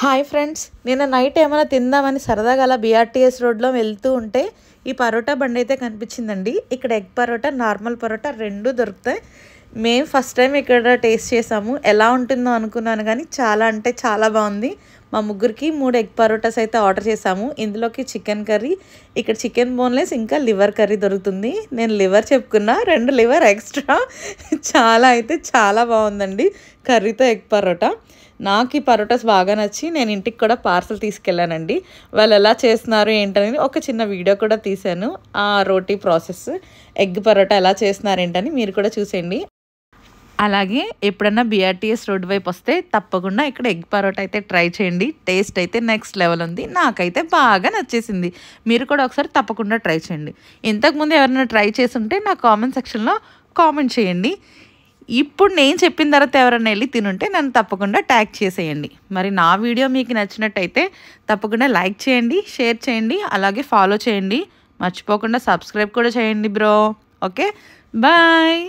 Hi friends, నిన్న night ఏమైనా తిందామని సరదాగా అలా బీఆర్టీఎస్ రోడ్లో వెళ్తూ ఉంటే ఈ పరోటా బండి అయితే కనిపించిందండి. ఇక్కడ ఎగ్ పరోటా, నార్మల్ పరోటా రెండు దొరుకుతాయి. మేము ఫస్ట్ టైం ఇక్కడ టేస్ట్ చేసాము. ఎలా ఉంటుందో అనుకున్నాను కానీ చాలా అంటే చాలా బాగుంది. మా ముగ్గురికి 3 ఎగ్ పరోటాస్ అయితే ఆర్డర్ చేసాము. ఇందులోకి చికెన్ కర్రీ, ఇక్కడ చికెన్ బోన్లెస్, ఇంకా లివర్ కర్రీ దొరుకుతుంది. నేను లివర్ చెప్పుకున్నా, 2 లివర్ ఎక్స్ట్రా. చాలా బాగుందండి కర్రీతో ఎగ్ పరోటా. నాకు ఈ పరోటాస్ బాగా నచ్చి నేను ఇంటికి కూడా పార్సల్ తీసుకెళ్ళానండి. వాళ్ళు ఎలా చేస్తున్నారు ఏంటనేది ఒక చిన్న వీడియో కూడా తీశాను. ఆ రోటీ ప్రాసెస్, ఎగ్ పరోటా ఎలా చేస్తున్నారు ఏంటని మీరు కూడా చూసేయండి. అలాగే ఎప్పుడన్నా బీఆర్టీఎస్ రోడ్ వైపు వస్తే తప్పకుండా ఇక్కడ ఎగ్ పరోటా అయితే ట్రై చేయండి. టేస్ట్ అయితే నెక్స్ట్ లెవెల్ ఉంది. నాకైతే బాగా నచ్చేసింది. మీరు కూడా ఒకసారి తప్పకుండా ట్రై చేయండి. ఇంతకుముందు ఎవరైనా ట్రై చేస్తుంటే నా కామెంట్ సెక్షన్లో కామెంట్ చేయండి. ఇప్పుడు నేను చెప్పిన తర్వాత ఎవరైనా వెళ్ళి తినుంటే నన్ను తప్పకుండా ట్యాగ్ చేసేయండి. మరి నా వీడియో మీకు నచ్చినట్టయితే తప్పకుండా లైక్ చేయండి, షేర్ చేయండి, అలాగే ఫాలో చేయండి. మర్చిపోకుండా సబ్స్క్రైబ్ కూడా చేయండి బ్రో. Okay, bye.